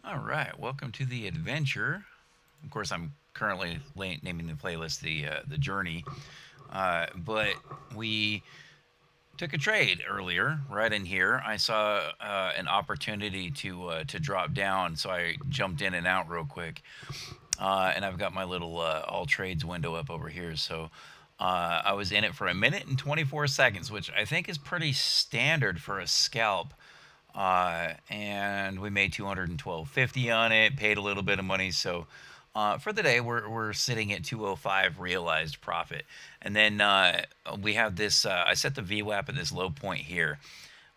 All right, welcome to the adventure. Of course, I'm currently naming the playlist the Journey, but we took a trade earlier right in here. I saw an opportunity to drop down, so I jumped in and out real quick. And I've got my little all trades window up over here. So I was in it for a minute and 24 seconds, which I think is pretty standard for a scalp. And we made 212.50 on it, paid a little bit of money. So for the day, we're sitting at 205 realized profit. And then we have this, I set the VWAP at this low point here,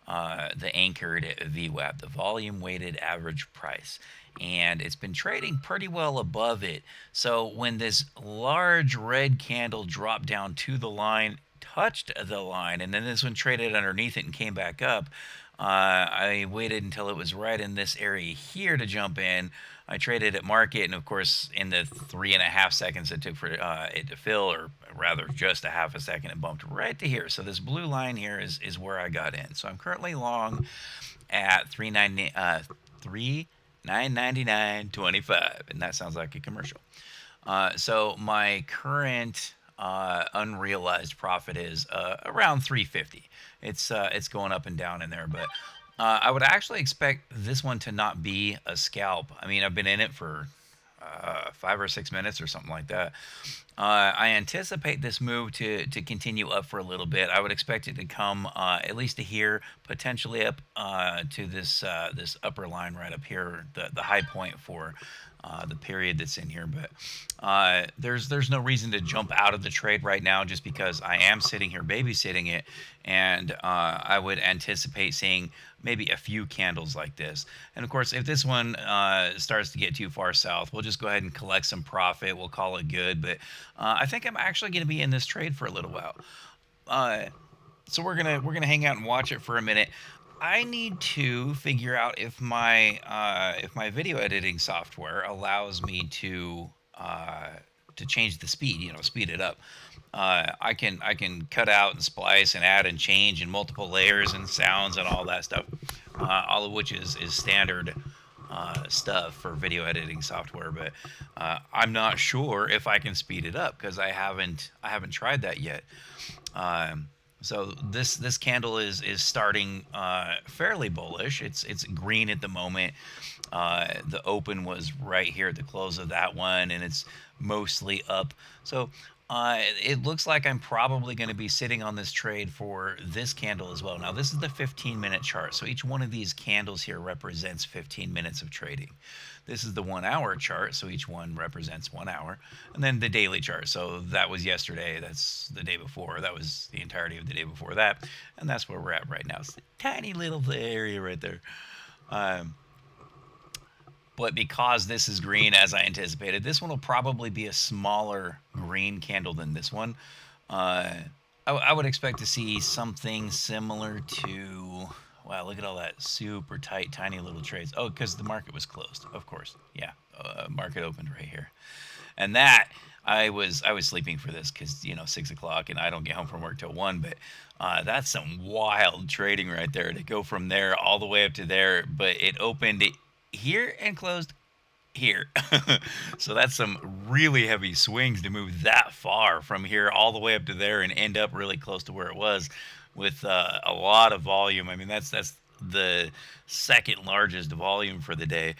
the anchored VWAP, the volume weighted average price. And it's been trading pretty well above it. So when this large red candle dropped down to the line, touched the line, and then this one traded underneath it and came back up, I waited until it was right in this area here to jump in. I traded at market, and of course, in the 3.5 seconds it took for it to fill, or rather just a half a second, it bumped right to here. So this blue line here is where I got in. So I'm currently long at 3,999.25, and that sounds like a commercial. So my current unrealized profit is around 350. It's going up and down in there, but I would actually expect this one to not be a scalp. I mean, I've been in it for 5 or 6 minutes or something like that. I anticipate this move to continue up for a little bit. I would expect it to come at least to here, potentially up to this upper line right up here, the high point for the period that's in here. But there's no reason to jump out of the trade right now, just because I am sitting here babysitting it, and I would anticipate seeing maybe a few candles like this. And of course, if this one starts to get too far south, we'll just go ahead and collect some profit. We'll call it good. But I think I'm actually going to be in this trade for a little while. Uh, so we're gonna hang out and watch it for a minute. I need to figure out if my video editing software allows me to change the speed, speed it up. I can cut out and splice and add and change in multiple layers and sounds and all that stuff, all of which is standard stuff for video editing software. But I'm not sure if I can speed it up because I haven't tried that yet. So this candle is starting fairly bullish. It's green at the moment. The open was right here at the close of that one, and it's mostly up. So it looks like I'm probably going to be sitting on this trade for this candle as well. Now, this is the 15-minute chart. So each one of these candles here represents 15 minutes of trading. This is the 1 hour chart. So each one represents 1 hour. And then the daily chart. So that was yesterday. That's the day before. That was the entirety of the day before that. And that's where we're at right now. It's a tiny little area right there. Um, but because this is green as I anticipated, this one will probably be a smaller green candle than this one. Uh, I would expect to see something similar to. Wow, look at all that super tight, tiny little trades. Oh, because the market was closed, of course. Yeah, market opened right here, and that I was sleeping for this because 6 o'clock, and I don't get home from work till 1. But that's some wild trading right there to go from there all the way up to there. But it opened here and closed here. So that's some really heavy swings to move that far from here all the way up to there and end up really close to where it was with a lot of volume. I mean, that's the second largest volume for the day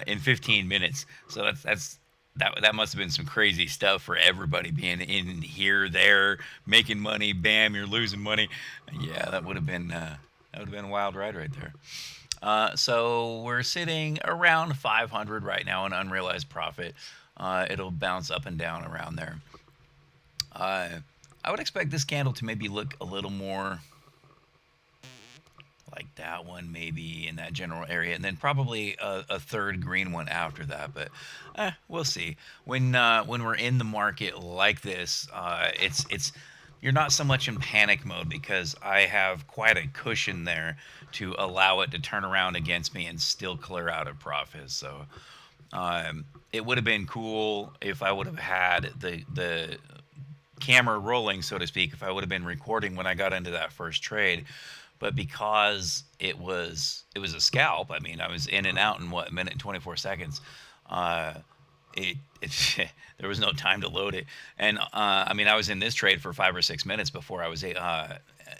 in 15 minutes. So that must have been some crazy stuff for everybody being in here, there, making money. Bam, you're losing money. Yeah, that would have been a wild ride right there. So we're sitting around 500 right now in unrealized profit. It'll bounce up and down around there. Uh, I would expect this candle to maybe look a little more like that one, maybe in that general area, and then probably a third green one after that. But we'll see. When we're in the market like this, it's you're not so much in panic mode because I have quite a cushion there to allow it to turn around against me and still clear out of profit. So it would have been cool if I would have had the camera rolling, so to speak, if I would have been recording when I got into that first trade. but because it was a scalp, I mean, I was in and out in what, a minute and 24 seconds. Uh, it there was no time to load it, and I mean, I was in this trade for 5 or 6 minutes before I was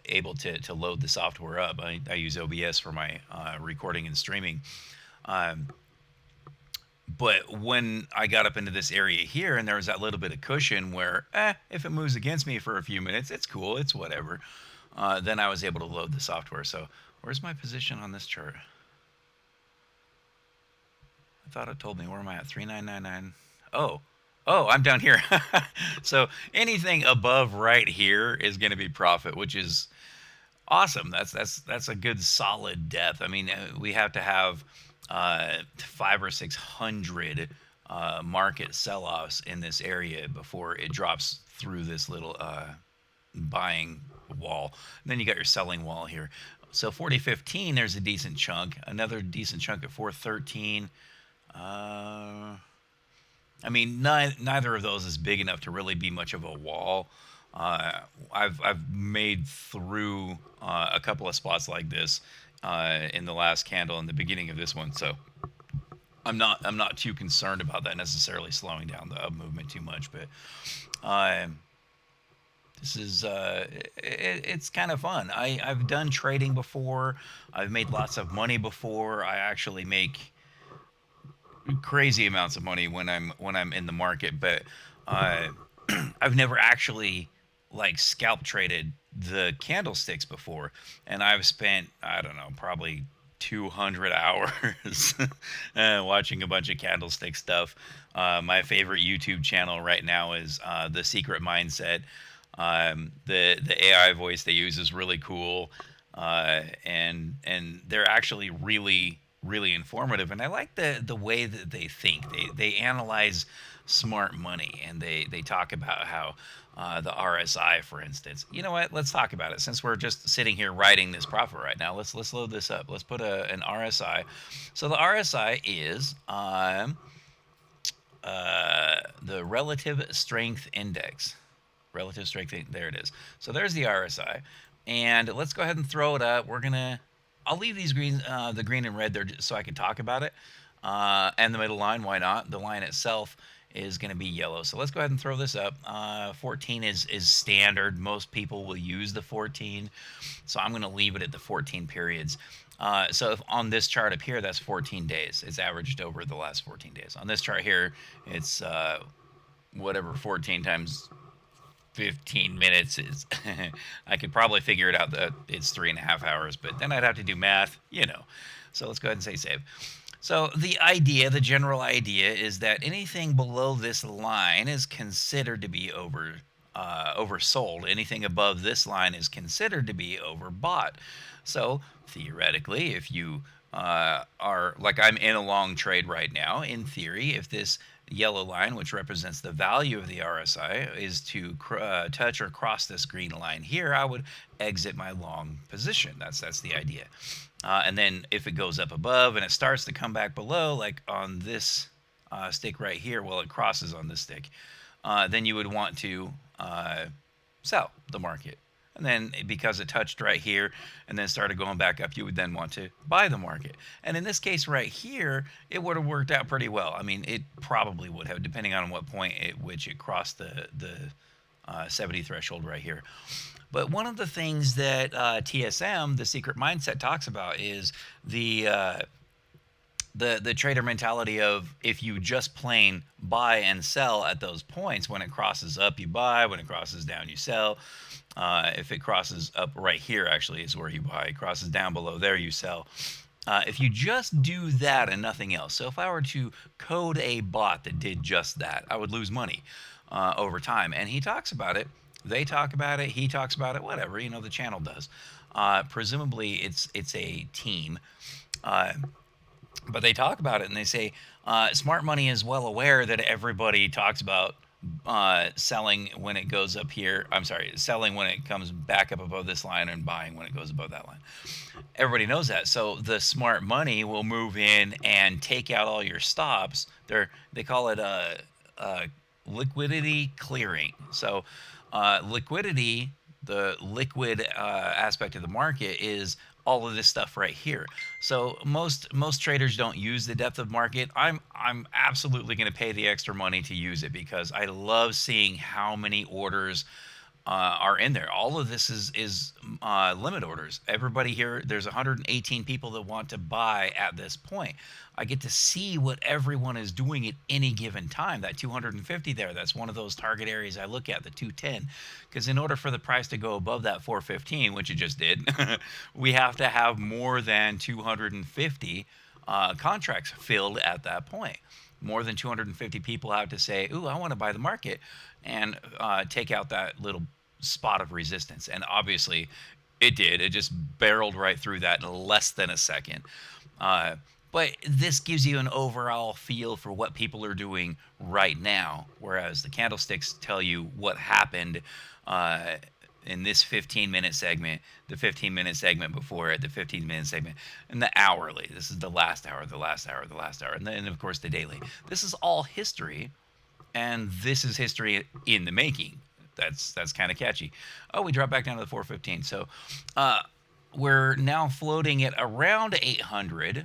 able to load the software up. I use OBS for my recording and streaming. Um, but when I got up into this area here, and there was that little bit of cushion where, if it moves against me for a few minutes, it's cool, it's whatever. Then I was able to load the software. So where's my position on this chart? I thought it told me, where am I at? 3999. Oh, I'm down here. So anything above right here is going to be profit, which is awesome. That's a good solid depth. I mean, we have to have 500 or 600 market sell-offs in this area before it drops through this little buying wall. And then you got your selling wall here. So 40.15, there's a decent chunk. Another decent chunk at 4.13. I mean, neither of those is big enough to really be much of a wall. I've made through a couple of spots like this in the last candle and the beginning of this one, so I'm not too concerned about that necessarily slowing down the up movement too much. But this is it's kind of fun. I've done trading before. I've made lots of money before. I actually make crazy amounts of money when I'm in the market, but I've never actually like scalp traded the candlesticks before, and I've spent, I don't know, probably 200 hours watching a bunch of candlestick stuff. My favorite YouTube channel right now is The Secret Mindset. The AI voice they use is really cool, and they're actually really informative. And I like the way that they think. They analyze smart money, and they talk about how the RSI, for instance. You know what? Let's talk about it. Since we're just sitting here writing this profit right now, let's load this up. Let's put an RSI. So the RSI is the relative strength index. Relative strength. There it is. So there's the RSI, and let's go ahead and throw it up. I'll leave these green, the green and red there, so I can talk about it. And the middle line, why not? The line itself is going to be yellow. So let's go ahead and throw this up. 14 is standard. Most people will use the 14. So I'm going to leave it at the 14 periods. So if on this chart up here, that's 14 days. It's averaged over the last 14 days. On this chart here, it's whatever 14 times 15 minutes is. I could probably figure it out that it's 3.5 hours, but then I'd have to do math. So let's go ahead and say save. So the general idea is that anything below this line is considered to be oversold. Anything above this line is considered to be overbought. So theoretically, if you are, like I'm in a long trade right now, in theory, if this yellow line, which represents the value of the RSI, is to touch or cross this green line here, I would exit my long position. That's the idea. And then if it goes up above and it starts to come back below, like on this stick right here, well, it crosses on this stick, then you would want to sell the market. And then because it touched right here and then started going back up, you would then want to buy the market. And in this case right here, it would have worked out pretty well. I mean, it probably would have, depending on what point at which it crossed the 70 threshold right here. But one of the things that TSM, the Secret Mindset, talks about is the trader mentality of, if you just plain buy and sell at those points, when it crosses up, you buy. When it crosses down, you sell. If it crosses up right here, actually, is where you buy. It crosses down below there, you sell. If you just do that and nothing else, so if I were to code a bot that did just that, I would lose money over time. And he talks about it. They talk about it. He talks about it. Whatever, the channel does. Presumably, it's a team. But they talk about it, and they say smart money is well aware that everybody talks about selling when it goes up here. I'm sorry, selling when it comes back up above this line and buying when it goes above that line. Everybody knows that. So the smart money will move in and take out all your stops. They call it liquidity clearing. So liquidity, The liquid aspect of the market is all of this stuff right here. So most traders don't use the depth of market. I'm absolutely going to pay the extra money to use it because I love seeing how many orders are in there. All of this is limit orders. Everybody here, there's 118 people that want to buy at this point. I get to see what everyone is doing at any given time. That 250 there, that's one of those target areas I look at, the 210. Because in order for the price to go above that 415, which it just did, we have to have more than 250 contracts filled at that point. More than 250 people have to say, ooh, I want to buy the market, and take out that little spot of resistance. And obviously it did. It just barreled right through that in less than a second. But this gives you an overall feel for what people are doing right now, whereas the candlesticks tell you what happened in this 15-minute segment, the 15-minute segment before it, the 15-minute segment, and the hourly. This is the last hour, the last hour, the last hour, and then, of course, the daily. This is all history, and this is history in the making. That's kind of catchy. Oh, we dropped back down to the 415. So we're now floating at around 800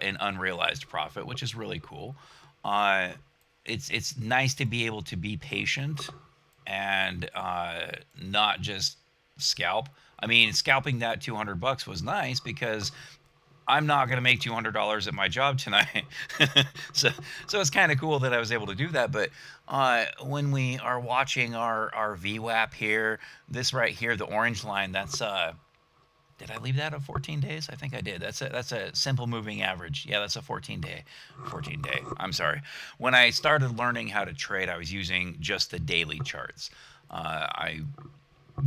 in unrealized profit, which is really cool. It's nice to be able to be patient and not just scalp. I mean, scalping that $200 was nice because I'm not going to make $200 at my job tonight. so it's kind of cool that I was able to do that. But when we are watching our VWAP here, this right here, the orange line, that's did I leave that at 14 days? I think I did. That's a simple moving average. Yeah, that's a 14 day. I'm sorry. When I started learning how to trade, I was using just the daily charts. I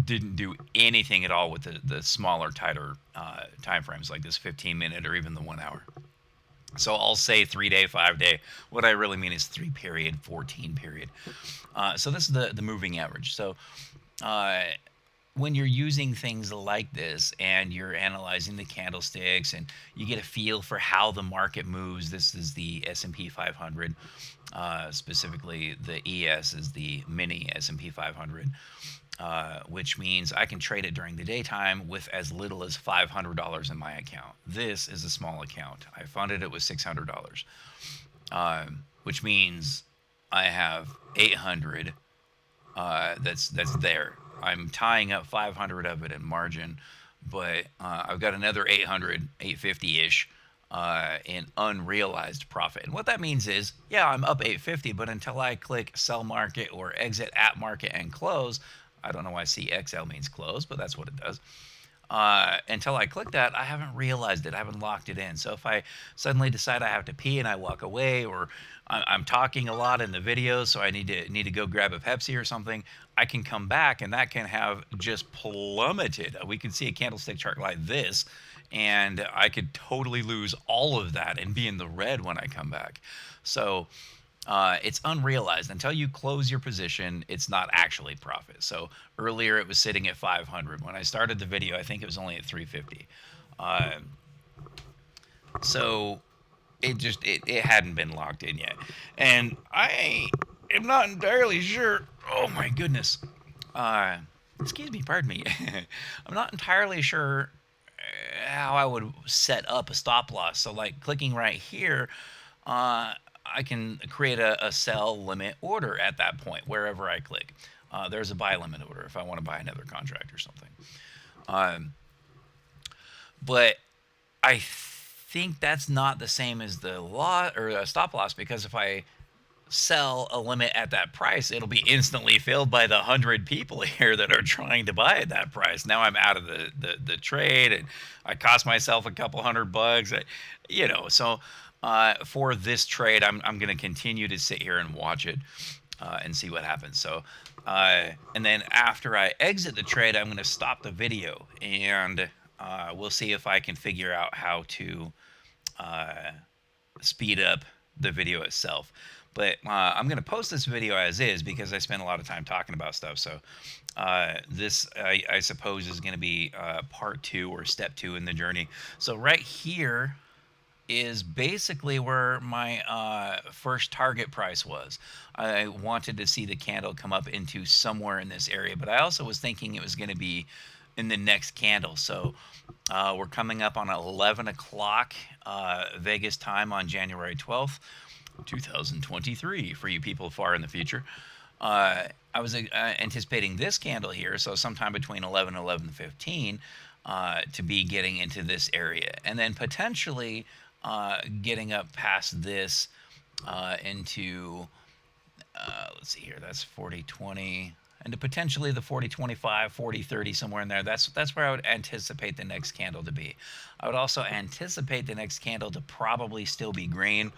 didn't do anything at all with the smaller, tighter time frames like this 15-minute or even the 1 hour. So I'll say 3 day, 5 day. What I really mean is 3 period, 14 period. So this is the moving average. So when you're using things like this and you're analyzing the candlesticks and you get a feel for how the market moves, this is the S&P 500. Specifically, the ES is the mini S&P 500. Which means I can trade it during the daytime with as little as $500 in my account. This is a small account. I funded it with $600, which means I have 800 that's there. I'm tying up 500 of it in margin, but I've got another 800, 850-ish in unrealized profit. And what that means is, yeah, I'm up 850, but until I click sell market or exit at market and close, I don't know why CXL means close, but that's what it does. Until I click that, I haven't realized it. I haven't locked it in. So if I suddenly decide I have to pee and I walk away, or I'm talking a lot in the video, so I need to go grab a Pepsi or something, I can come back and that can have just plummeted. We can see a candlestick chart like this, and I could totally lose all of that and be in the red when I come back. So it's unrealized. Until you close your position, it's not actually profit. So earlier it was sitting at 500. When I started the video, I think it was only at 350. So it hadn't been locked in yet. And I am not entirely sure. Oh my goodness. Excuse me, pardon me. I'm not entirely sure how I would set up a stop loss. So like clicking right here, I can create a sell limit order at that point, wherever I click. There's a buy limit order if I want to buy another contract or something. But I think that's not the same as the lot or a stop loss, because if I sell a limit at that price, it'll be instantly filled by the 100 people here that are trying to buy at that price. Now I'm out of the trade, and I cost myself a couple $100, so for this trade, I'm going to continue to sit here and watch it and see what happens. So, and then after I exit the trade, I'm going to stop the video, and we'll see if I can figure out how to speed up the video itself. But I'm going to post this video as is because I spent a lot of time talking about stuff. So this, I suppose, is going to be part 2 or step 2 in the journey. So right here, is basically where my first target price was. I wanted to see the candle come up into somewhere in this area, but I also was thinking it was going to be in the next candle. So we're coming up on 11 o'clock Vegas time on January 12th, 2023, for you people far in the future. I was anticipating this candle here, so sometime between 11 and 11:15, to be getting into this area, and then potentially getting up past this into, let's see here, that's 40/20, and to potentially the 40/25, 40/30, somewhere in there. That's where I would anticipate the next candle to be. I would also anticipate the next candle to probably still be green.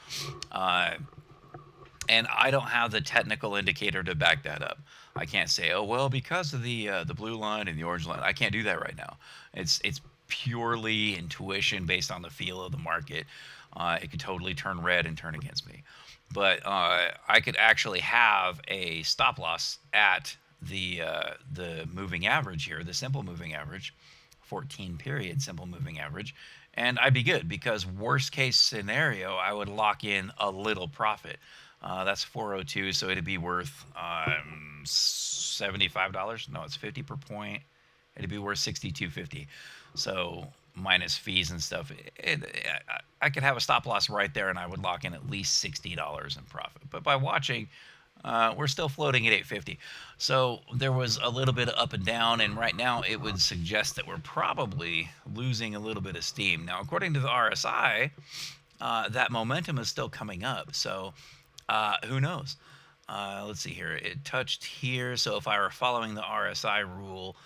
And I don't have the technical indicator to back that up. I can't say, oh well, because of the blue line and the orange line. I can't do that right now. It's purely intuition based on the feel of the market. It could totally turn red and turn against me, but I could actually have a stop loss at the moving average here, the simple moving average, 14 period simple moving average, and I'd be good because worst case scenario, I would lock in a little profit. That's 402, so it'd be worth $75. No, it's 50 per point. It'd be worth 62.50. So minus fees and stuff, I could have a stop loss right there, and I would lock in at least $60 in profit. But by watching, we're still floating at 850. So there was a little bit of up and down, and right now it would suggest that we're probably losing a little bit of steam. Now, according to the RSI, that momentum is still coming up. So who knows? Let's see here. It touched here. So if I were following the RSI rule,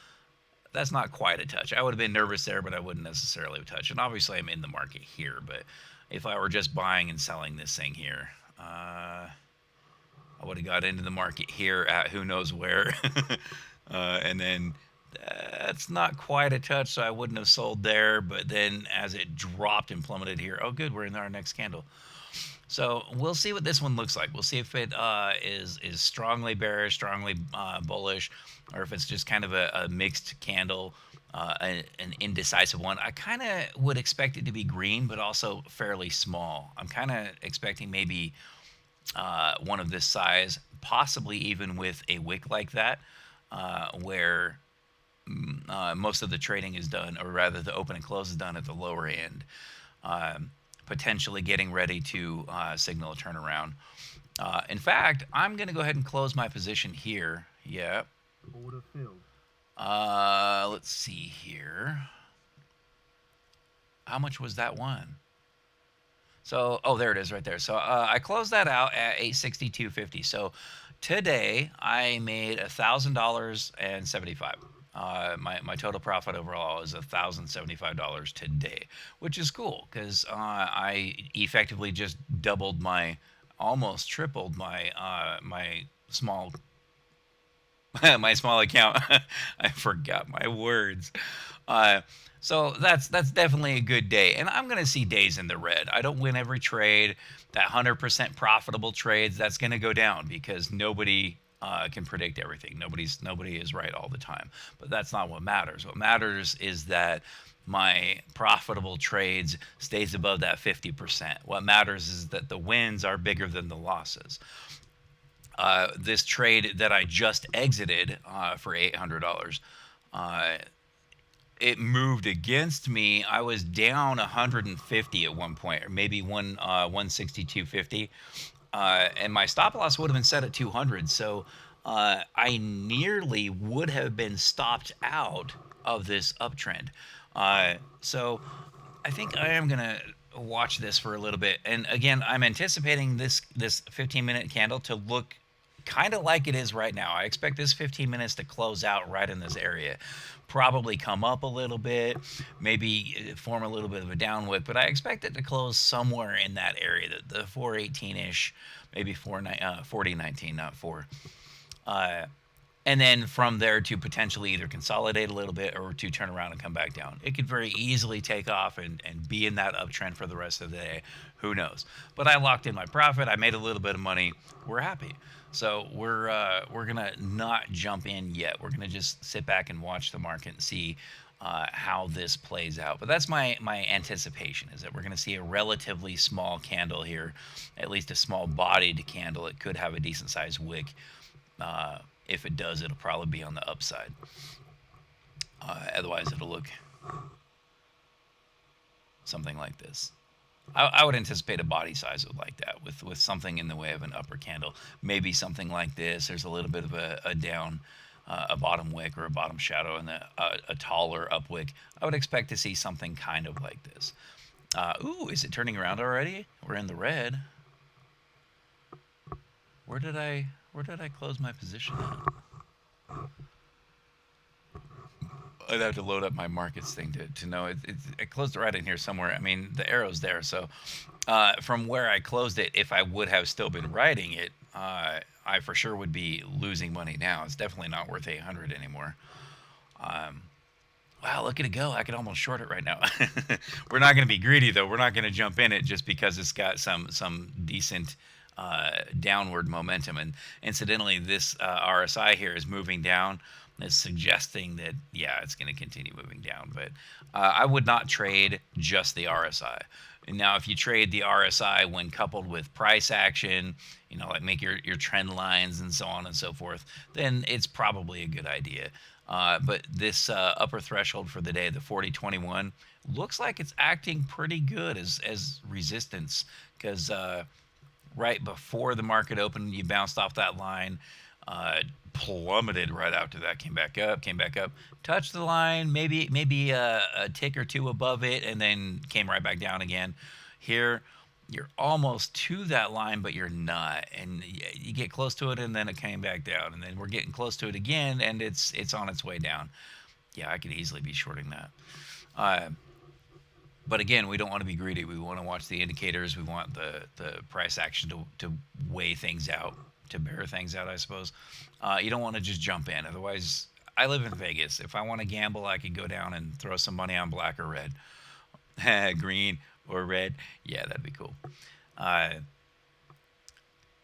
that's not quite a touch. I would have been nervous there, but I wouldn't necessarily touch. And obviously, I'm in the market here. But if I were just buying and selling this thing here, I would have got into the market here at who knows where. And then that's not quite a touch, so I wouldn't have sold there. But then as it dropped and plummeted here, oh, good, we're in our next candle. So we'll see what this one looks like. We'll see if it is strongly bearish, strongly bullish, or if it's just kind of a mixed candle, an indecisive one. I kind of would expect it to be green, but also fairly small. I'm kind of expecting maybe one of this size, possibly even with a wick like that, where most of the trading is done, or rather the open and close is done at the lower end. Potentially getting ready to signal a turnaround. In fact, I'm going to go ahead and close my position here. Yeah. Order filled. Let's see here. How much was that one? So, oh, there it is right there. So I closed that out at 862.50. So today I made $1,000.75. My total profit overall is $1,075 today, which is cool because I effectively just doubled almost tripled my my small my small account. I forgot my words. So that's definitely a good day, and I'm gonna see days in the red. I don't win every trade. That 100% profitable trades, that's gonna go down because nobody can predict everything. Nobody is right all the time, but that's not what matters. What matters is that my profitable trades stays above that 50%. What matters is that the wins are bigger than the losses. This trade that I just exited for $800, it moved against me. I was down 150 at one point, or maybe 162.50. And my stop loss would have been set at 200. So I nearly would have been stopped out of this uptrend. So I think I am going to watch this for a little bit. And again, I'm anticipating this 15-minute candle to look kind of like it is right now. I expect this 15 minutes to close out right in this area. Probably come up a little bit, maybe form a little bit of a downwick, but I expect it to close somewhere in that area, the 418-ish, maybe 4019, not 4. And then from there to potentially either consolidate a little bit or to turn around and come back down. It could very easily take off and be in that uptrend for the rest of the day. Who knows? But I locked in my profit. I made a little bit of money. We're happy. So we're gonna not jump in yet. We're gonna just sit back and watch the market and see how this plays out. But that's my anticipation, is that we're going to see a relatively small candle here, at least a small bodied candle. It could have a decent sized wick. If it does, it'll probably be on the upside. Otherwise, it'll look something like this. I would anticipate a body size like that, with something in the way of an upper candle. Maybe something like this. There's a little bit of a down, a bottom wick or a bottom shadow, and a taller up wick. I would expect to see something kind of like this. Ooh, is it turning around already? We're in the red. Where did I close my position at? I'd have to load up my markets thing to know. It closed it right in here somewhere. I mean, the arrow's there. So from where I closed it, if I would have still been writing it, I for sure would be losing money now. It's definitely not worth 800 anymore. Wow, look at it go. I could almost short it right now. We're not going to be greedy, though. We're not going to jump in it just because it's got some decent downward momentum. And incidentally, this RSI here is moving down. It's suggesting that, yeah, it's going to continue moving down. But I would not trade just the RSI. Now, if you trade the RSI when coupled with price action, like make your trend lines and so on and so forth, then it's probably a good idea. But this upper threshold for the day, the 40.21, looks like it's acting pretty good as resistance, because right before the market opened, you bounced off that line, plummeted right after that, came back up, touched the line, maybe a tick or two above it, and then came right back down again. Here, you're almost to that line, but you're not, and you get close to it, and then it came back down, and then we're getting close to it again, and it's on its way down. Yeah, I could easily be shorting that. But again, we don't want to be greedy. We want to watch the indicators. We want the price action to weigh things out, to bear things out, I suppose. You don't want to just jump in. Otherwise, I live in Vegas. If I want to gamble, I could go down and throw some money on black or red. Green or red. Yeah, that'd be cool.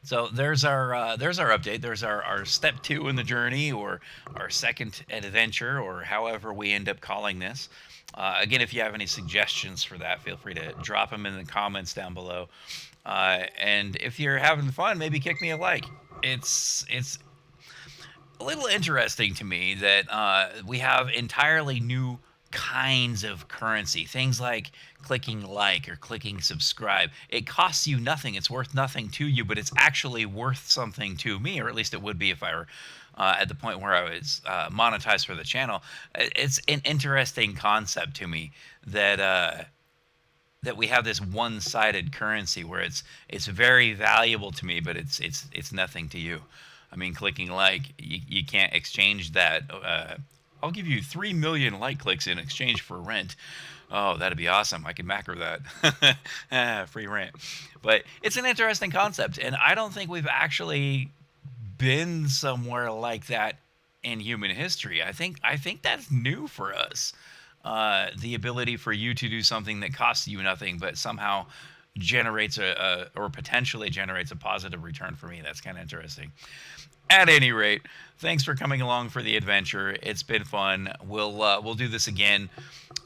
So there's our update. There's our step 2 in the journey, or our second adventure, or however we end up calling this. Again, if you have any suggestions for that, feel free to drop them in the comments down below. And if you're having fun, maybe kick me a like. It's a little interesting to me that we have entirely new kinds of currency. Things like clicking like or clicking subscribe. It costs you nothing. It's worth nothing to you, but it's actually worth something to me, or at least it would be if I were at the point where I was monetized for the channel. It's an interesting concept to me that we have this one-sided currency where it's very valuable to me, but it's nothing to you. I mean, clicking like, you can't exchange that. I'll give you 3 million like clicks in exchange for rent. Oh, that'd be awesome. I could macro that. Free rent. But it's an interesting concept, and I don't think we've actually been somewhere like that in human history. I think that's new for us. The ability for you to do something that costs you nothing, but somehow generates or potentially generates a positive return for me. That's kind of interesting. At any rate, thanks for coming along for the adventure. It's been fun. We'll do this again.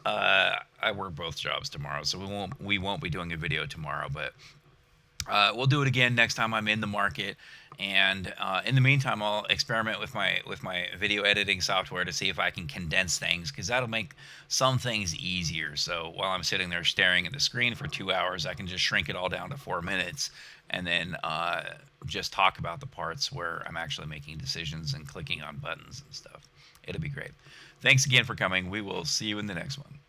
I work both jobs tomorrow, so we won't be doing a video tomorrow, but we'll do it again next time I'm in the market. And in the meantime, I'll experiment with my video editing software to see if I can condense things, because that'll make some things easier. So while I'm sitting there staring at the screen for 2 hours, I can just shrink it all down to 4 minutes, and then just talk about the parts where I'm actually making decisions and clicking on buttons and stuff. It'll be great. Thanks again for coming. We will see you in the next one.